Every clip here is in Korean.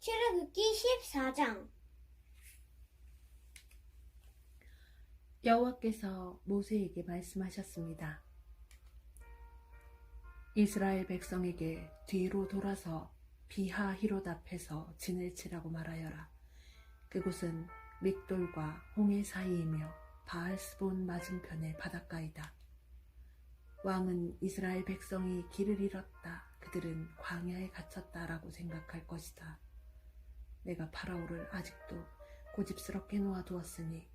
출애굽기 14장. 여호와께서 모세에게 말씀하셨습니다. 이스라엘 백성에게 뒤로 돌아서 비하히롯 앞에서 진을 치라고 말하여라. 그곳은 믹돌과 홍해 사이이며 바알스본 맞은편의 바닷가이다. 왕은 이스라엘 백성이 길을 잃었다, 그들은 광야에 갇혔다라고 생각할 것이다. 내가 파라오를 아직도 고집스럽게 놓아두었으니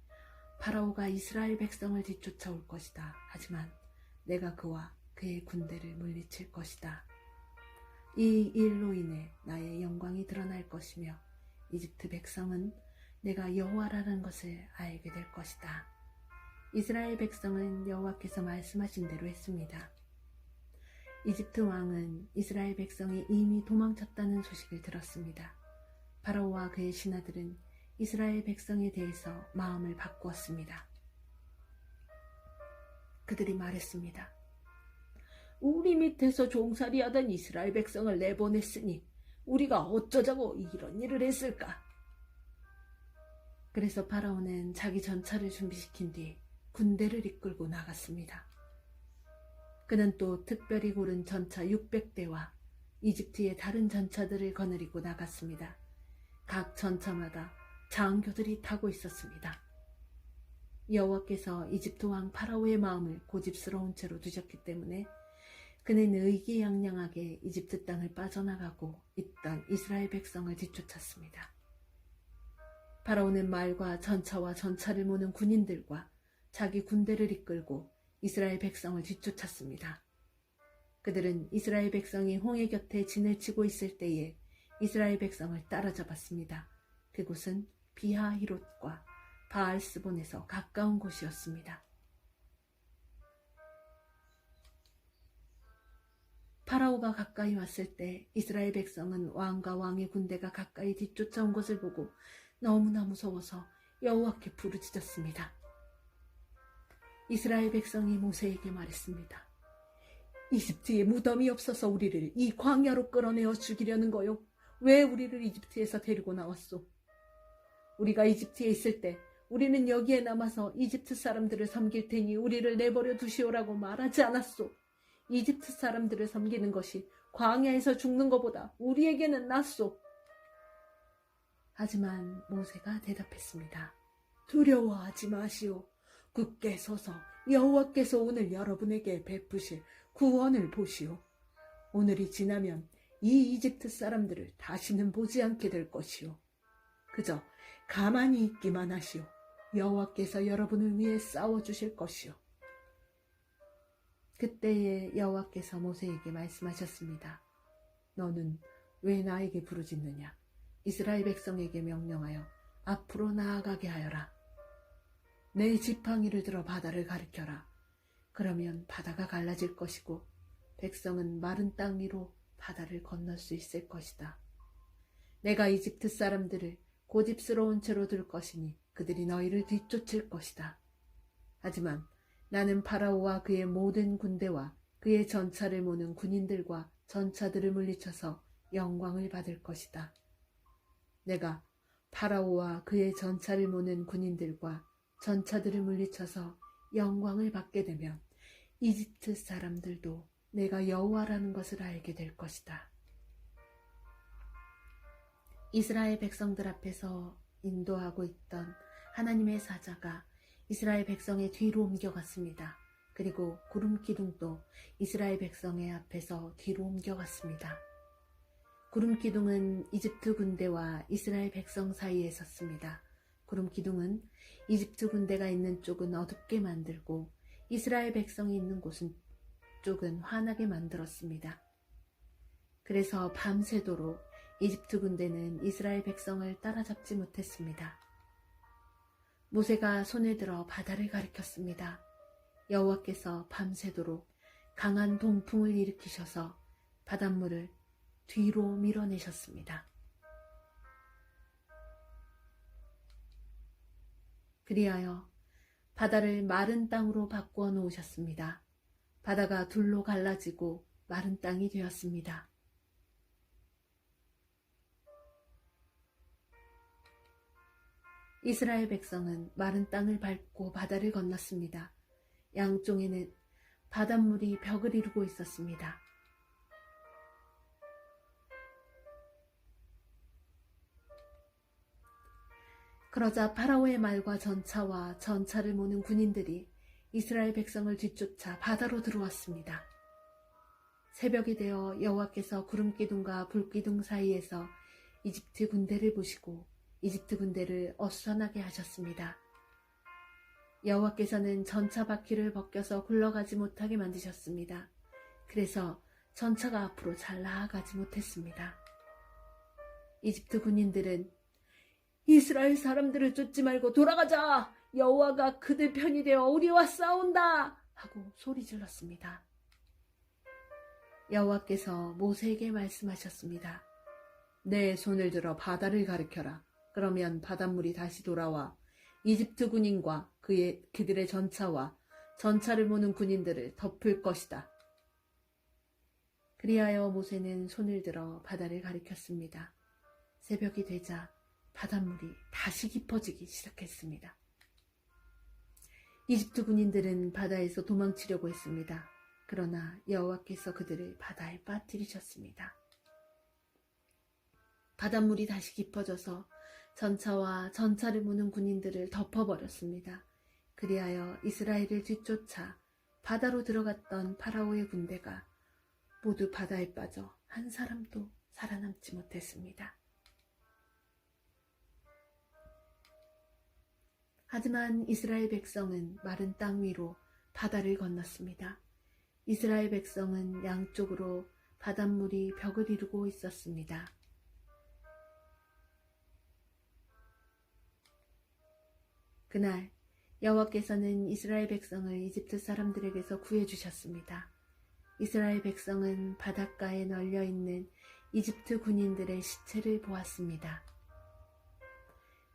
파라오가 이스라엘 백성을 뒤쫓아올 것이다. 하지만 내가 그와 그의 군대를 물리칠 것이다. 이 일로 인해 나의 영광이 드러날 것이며 이집트 백성은 내가 여호와라는 것을 알게 될 것이다. 이스라엘 백성은 여호와께서 말씀하신 대로 했습니다. 이집트 왕은 이스라엘 백성이 이미 도망쳤다는 소식을 들었습니다. 파라오와 그의 신하들은 이스라엘 백성에 대해서 마음을 바꾸었습니다. 그들이 말했습니다. 우리 밑에서 종살이하던 이스라엘 백성을 내보냈으니 우리가 어쩌자고 이런 일을 했을까? 그래서 파라오는 자기 전차를 준비시킨 뒤 군대를 이끌고 나갔습니다. 그는 또 특별히 고른 전차 600대와 이집트의 다른 전차들을 거느리고 나갔습니다. 각 전차마다 장교들이 타고 있었습니다. 여호와께서 이집트 왕 파라오의 마음을 고집스러운 채로 두셨기 때문에 그는 의기양양하게 이집트 땅을 빠져나가고 있던 이스라엘 백성을 뒤쫓았습니다. 파라오는 말과 전차와 전차를 모는 군인들과 자기 군대를 이끌고 이스라엘 백성을 뒤쫓았습니다. 그들은 이스라엘 백성이 홍해 곁에 진을 치고 있을 때에 이스라엘 백성을 따라잡았습니다. 그곳은 비하히롯과 바알스본에서 가까운 곳이었습니다. 파라오가 가까이 왔을 때 이스라엘 백성은 왕과 왕의 군대가 가까이 뒤쫓아온 것을 보고 너무나 무서워서 여호와께 부르짖었습니다. 이스라엘 백성이 모세에게 말했습니다. 이집트에 무덤이 없어서 우리를 이 광야로 끌어내어 죽이려는 거요? 왜 우리를 이집트에서 데리고 나왔소? 우리가 이집트에 있을 때 우리는 여기에 남아서 이집트 사람들을 섬길 테니 우리를 내버려 두시오라고 말하지 않았소? 이집트 사람들을 섬기는 것이 광야에서 죽는 것보다 우리에게는 낫소. 하지만 모세가 대답했습니다. 두려워하지 마시오. 굳게 서서 여호와께서 오늘 여러분에게 베푸실 구원을 보시오. 오늘이 지나면 이 이집트 사람들을 다시는 보지 않게 될 것이오. 그저 가만히 있기만 하시오. 여호와께서 여러분을 위해 싸워주실 것이오. 그때에 여호와께서 모세에게 말씀하셨습니다. 너는 왜 나에게 부르짖느냐? 이스라엘 백성에게 명령하여 앞으로 나아가게 하여라. 내 지팡이를 들어 바다를 가리켜라. 그러면 바다가 갈라질 것이고 백성은 마른 땅 위로 바다를 건널 수 있을 것이다. 내가 이집트 사람들을 고집스러운 채로 둘 것이니 그들이 너희를 뒤쫓을 것이다. 하지만 나는 파라오와 그의 모든 군대와 그의 전차를 모는 군인들과 전차들을 물리쳐서 영광을 받을 것이다. 내가 파라오와 그의 전차를 모는 군인들과 전차들을 물리쳐서 영광을 받게 되면 이집트 사람들도 내가 여호와라는 것을 알게 될 것이다. 이스라엘 백성들 앞에서 인도하고 있던 하나님의 사자가 이스라엘 백성의 뒤로 옮겨갔습니다. 그리고 구름 기둥도 이스라엘 백성의 앞에서 뒤로 옮겨갔습니다. 구름 기둥은 이집트 군대와 이스라엘 백성 사이에 섰습니다. 구름 기둥은 이집트 군대가 있는 쪽은 어둡게 만들고 이스라엘 백성이 있는 쪽은 환하게 만들었습니다. 그래서 밤새도록 이집트 군대는 이스라엘 백성을 따라잡지 못했습니다. 모세가 손을 들어 바다를 가리켰습니다. 여호와께서 밤새도록 강한 동풍을 일으키셔서 바닷물을 뒤로 밀어내셨습니다. 그리하여 바다를 마른 땅으로 바꾸어 놓으셨습니다. 바다가 둘로 갈라지고 마른 땅이 되었습니다. 이스라엘 백성은 마른 땅을 밟고 바다를 건넜습니다. 양쪽에는 바닷물이 벽을 이루고 있었습니다. 그러자 파라오의 말과 전차와 전차를 모는 군인들이 이스라엘 백성을 뒤쫓아 바다로 들어왔습니다. 새벽이 되어 여호와께서 구름기둥과 불기둥 사이에서 이집트 군대를 보시고 이집트 군대를 어수선하게 하셨습니다. 여호와께서는 전차 바퀴를 벗겨서 굴러가지 못하게 만드셨습니다. 그래서 전차가 앞으로 잘 나아가지 못했습니다. 이집트 군인들은 이스라엘 사람들을 쫓지 말고 돌아가자! 여호와가 그들 편이 되어 우리와 싸운다! 하고 소리 질렀습니다. 여호와께서 모세에게 말씀하셨습니다. 내 손을 들어 바다를 가리켜라. 그러면 바닷물이 다시 돌아와 이집트 군인과 그들의 전차와 전차를 모는 군인들을 덮을 것이다. 그리하여 모세는 손을 들어 바다를 가리켰습니다. 새벽이 되자 바닷물이 다시 깊어지기 시작했습니다. 이집트 군인들은 바다에서 도망치려고 했습니다. 그러나 여호와께서 그들을 바다에 빠뜨리셨습니다. 바닷물이 다시 깊어져서 전차와 전차를 모는 군인들을 덮어버렸습니다. 그리하여 이스라엘을 뒤쫓아 바다로 들어갔던 파라오의 군대가 모두 바다에 빠져 한 사람도 살아남지 못했습니다. 하지만 이스라엘 백성은 마른 땅 위로 바다를 건넜습니다. 이스라엘 백성은 양쪽으로 바닷물이 벽을 이루고 있었습니다. 그날 여호와께서는 이스라엘 백성을 이집트 사람들에게서 구해주셨습니다. 이스라엘 백성은 바닷가에 널려있는 이집트 군인들의 시체를 보았습니다.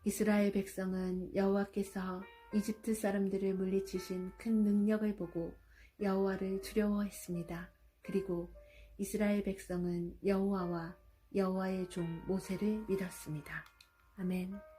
이스라엘 백성은 여호와께서 이집트 사람들을 물리치신 큰 능력을 보고 여호와를 두려워했습니다. 그리고 이스라엘 백성은 여호와와 여호와의 종 모세를 믿었습니다. 아멘.